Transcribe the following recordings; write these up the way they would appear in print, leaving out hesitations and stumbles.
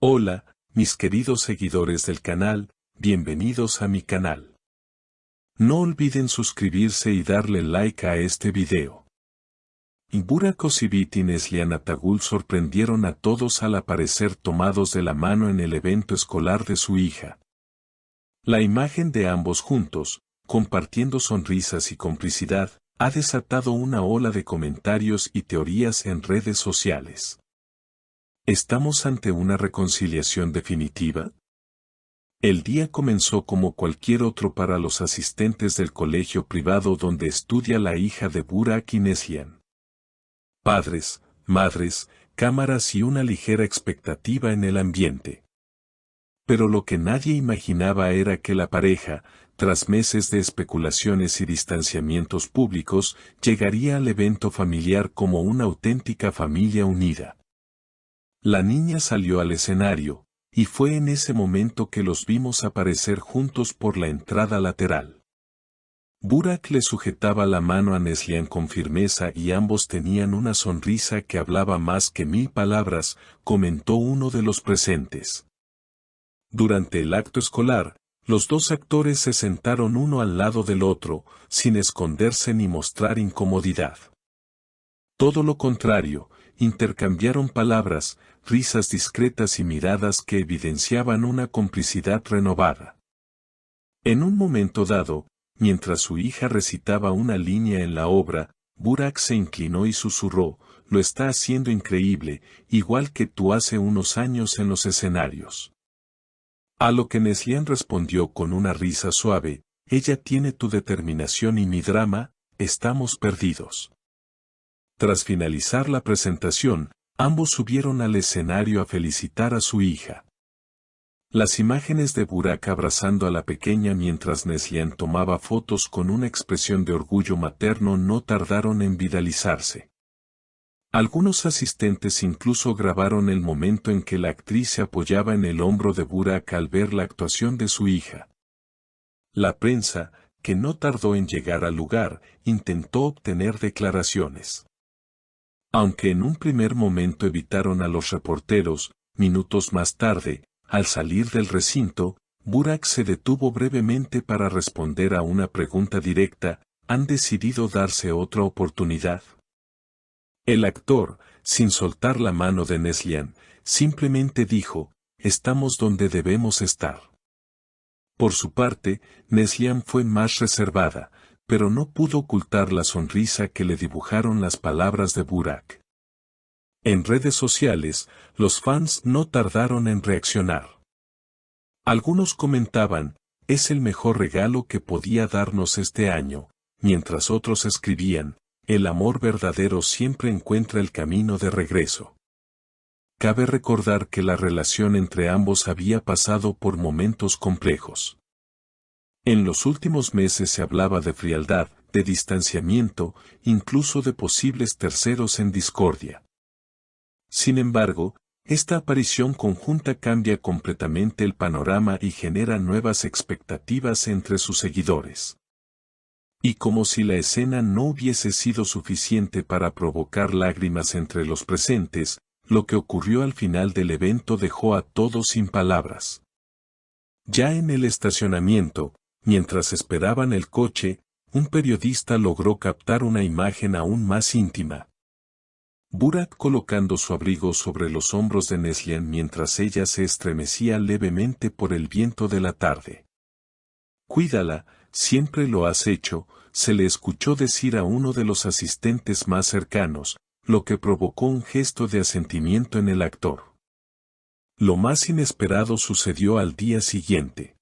Hola, mis queridos seguidores del canal, bienvenidos a mi canal. No olviden suscribirse y darle like a este video. Burak Özçivit y Neslihan Atagül sorprendieron a todos al aparecer tomados de la mano en el evento escolar de su hija. La imagen de ambos juntos, compartiendo sonrisas y complicidad, ha desatado una ola de comentarios y teorías en redes sociales. ¿Estamos ante una reconciliación definitiva? El día comenzó como cualquier otro para los asistentes del colegio privado donde estudia la hija de Burak y Neslihan. Padres, madres, cámaras y una ligera expectativa en el ambiente. Pero lo que nadie imaginaba era que la pareja, tras meses de especulaciones y distanciamientos públicos, llegaría al evento familiar como una auténtica familia unida. La niña salió al escenario, y fue en ese momento que los vimos aparecer juntos por la entrada lateral. Burak le sujetaba la mano a Neslihan con firmeza y ambos tenían una sonrisa que hablaba más que 1000 palabras, comentó uno de los presentes. Durante el acto escolar, los dos actores se sentaron uno al lado del otro, sin esconderse ni mostrar incomodidad. Todo lo contrario, intercambiaron palabras, risas discretas y miradas que evidenciaban una complicidad renovada. En un momento dado, mientras su hija recitaba una línea en la obra, Burak se inclinó y susurró: «Lo está haciendo increíble, igual que tú hace unos años en los escenarios». A lo que Neslihan respondió con una risa suave: «Ella tiene tu determinación y mi drama, estamos perdidos». Tras finalizar la presentación, ambos subieron al escenario a felicitar a su hija. Las imágenes de Burak abrazando a la pequeña mientras Neslihan tomaba fotos con una expresión de orgullo materno no tardaron en viralizarse. Algunos asistentes incluso grabaron el momento en que la actriz se apoyaba en el hombro de Burak al ver la actuación de su hija. La prensa, que no tardó en llegar al lugar, intentó obtener declaraciones. Aunque en un primer momento evitaron a los reporteros, minutos más tarde, al salir del recinto, Burak se detuvo brevemente para responder a una pregunta directa: ¿han decidido darse otra oportunidad? El actor, sin soltar la mano de Neslihan, simplemente dijo: «Estamos donde debemos estar». Por su parte, Neslihan fue más reservada, pero no pudo ocultar la sonrisa que le dibujaron las palabras de Burak. En redes sociales, los fans no tardaron en reaccionar. Algunos comentaban: «Es el mejor regalo que podía darnos este año», mientras otros escribían: «El amor verdadero siempre encuentra el camino de regreso». Cabe recordar que la relación entre ambos había pasado por momentos complejos. En los últimos meses se hablaba de frialdad, de distanciamiento, incluso de posibles terceros en discordia. Sin embargo, esta aparición conjunta cambia completamente el panorama y genera nuevas expectativas entre sus seguidores. Y como si la escena no hubiese sido suficiente para provocar lágrimas entre los presentes, lo que ocurrió al final del evento dejó a todos sin palabras. Ya en el estacionamiento, mientras esperaban el coche, un periodista logró captar una imagen aún más íntima. Burak colocando su abrigo sobre los hombros de Neslihan mientras ella se estremecía levemente por el viento de la tarde. «Cuídala, siempre lo has hecho», se le escuchó decir a uno de los asistentes más cercanos, lo que provocó un gesto de asentimiento en el actor. Lo más inesperado sucedió al día siguiente.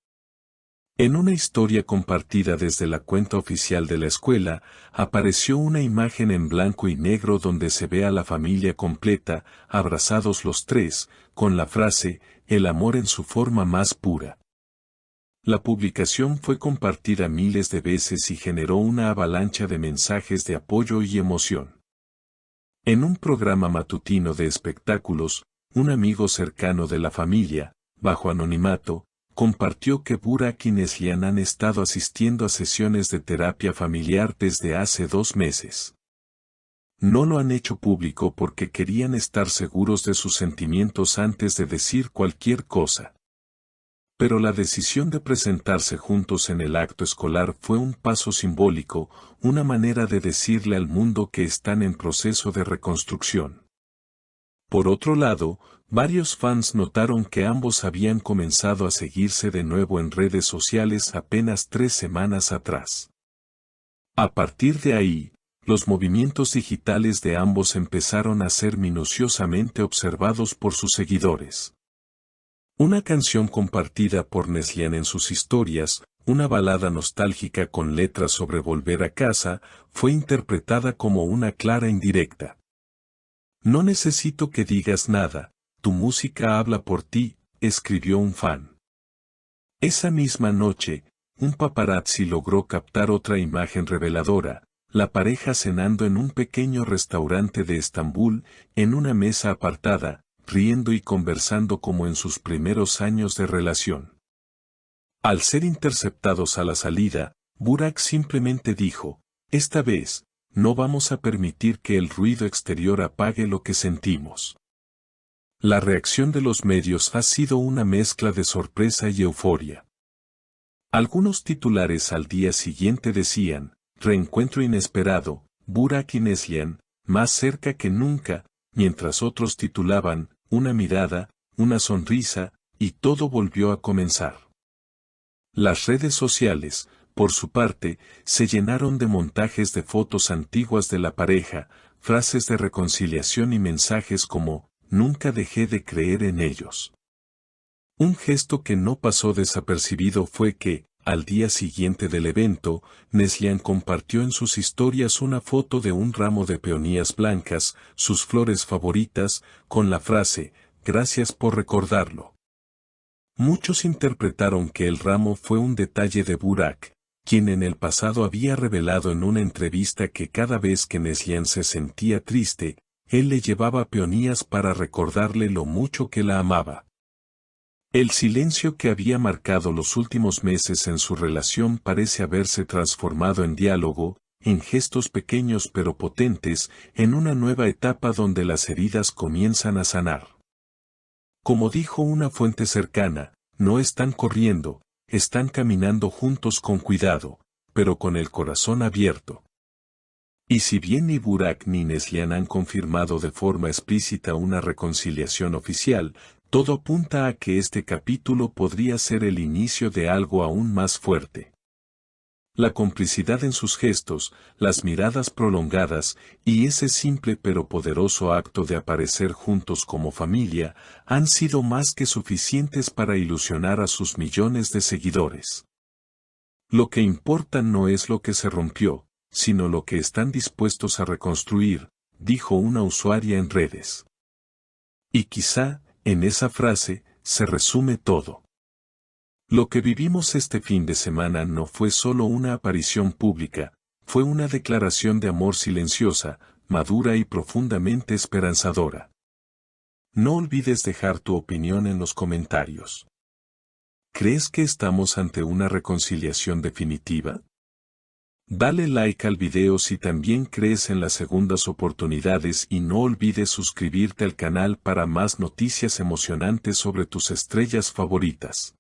En una historia compartida desde la cuenta oficial de la escuela, apareció una imagen en blanco y negro donde se ve a la familia completa, abrazados los tres, con la frase: «El amor en su forma más pura». La publicación fue compartida miles de veces y generó una avalancha de mensajes de apoyo y emoción. En un programa matutino de espectáculos, un amigo cercano de la familia, bajo anonimato, compartió que Burak y Neslihan han estado asistiendo a sesiones de terapia familiar desde hace 2 meses. No lo han hecho público porque querían estar seguros de sus sentimientos antes de decir cualquier cosa. Pero la decisión de presentarse juntos en el acto escolar fue un paso simbólico, una manera de decirle al mundo que están en proceso de reconstrucción. Por otro lado, varios fans notaron que ambos habían comenzado a seguirse de nuevo en redes sociales apenas 3 semanas atrás. A partir de ahí, los movimientos digitales de ambos empezaron a ser minuciosamente observados por sus seguidores. Una canción compartida por Neslian en sus historias, una balada nostálgica con letras sobre volver a casa, fue interpretada como una clara indirecta. No necesito que digas nada, tu música habla por ti, escribió un fan. Esa misma noche, un paparazzi logró captar otra imagen reveladora, la pareja cenando en un pequeño restaurante de Estambul, en una mesa apartada, riendo y conversando como en sus primeros años de relación. Al ser interceptados a la salida, Burak simplemente dijo, esta vez, no vamos a permitir que el ruido exterior apague lo que sentimos. La reacción de los medios ha sido una mezcla de sorpresa y euforia. Algunos titulares al día siguiente decían, reencuentro inesperado, Burak y Neslian, más cerca que nunca, mientras otros titulaban, una mirada, una sonrisa, y todo volvió a comenzar. Las redes sociales, por su parte, se llenaron de montajes de fotos antiguas de la pareja, frases de reconciliación y mensajes como, nunca dejé de creer en ellos. Un gesto que no pasó desapercibido fue que, al día siguiente del evento, Neslian compartió en sus historias una foto de un ramo de peonías blancas, sus flores favoritas, con la frase, gracias por recordarlo. Muchos interpretaron que el ramo fue un detalle de Burak, quien en el pasado había revelado en una entrevista que cada vez que Neslian se sentía triste, él le llevaba peonías para recordarle lo mucho que la amaba. El silencio que había marcado los últimos meses en su relación parece haberse transformado en diálogo, en gestos pequeños pero potentes, en una nueva etapa donde las heridas comienzan a sanar. Como dijo una fuente cercana, no están corriendo, están caminando juntos con cuidado, pero con el corazón abierto. Y si bien ni Burak ni Neslian han confirmado de forma explícita una reconciliación oficial, todo apunta a que este capítulo podría ser el inicio de algo aún más fuerte. La complicidad en sus gestos, las miradas prolongadas, y ese simple pero poderoso acto de aparecer juntos como familia, han sido más que suficientes para ilusionar a sus millones de seguidores. Lo que importa no es lo que se rompió, sino lo que están dispuestos a reconstruir, dijo una usuaria en redes. Y quizá, en esa frase, se resume todo. Lo que vivimos este fin de semana no fue solo una aparición pública, fue una declaración de amor silenciosa, madura y profundamente esperanzadora. No olvides dejar tu opinión en los comentarios. ¿Crees que estamos ante una reconciliación definitiva? Dale like al video si también crees en las segundas oportunidades y no olvides suscribirte al canal para más noticias emocionantes sobre tus estrellas favoritas.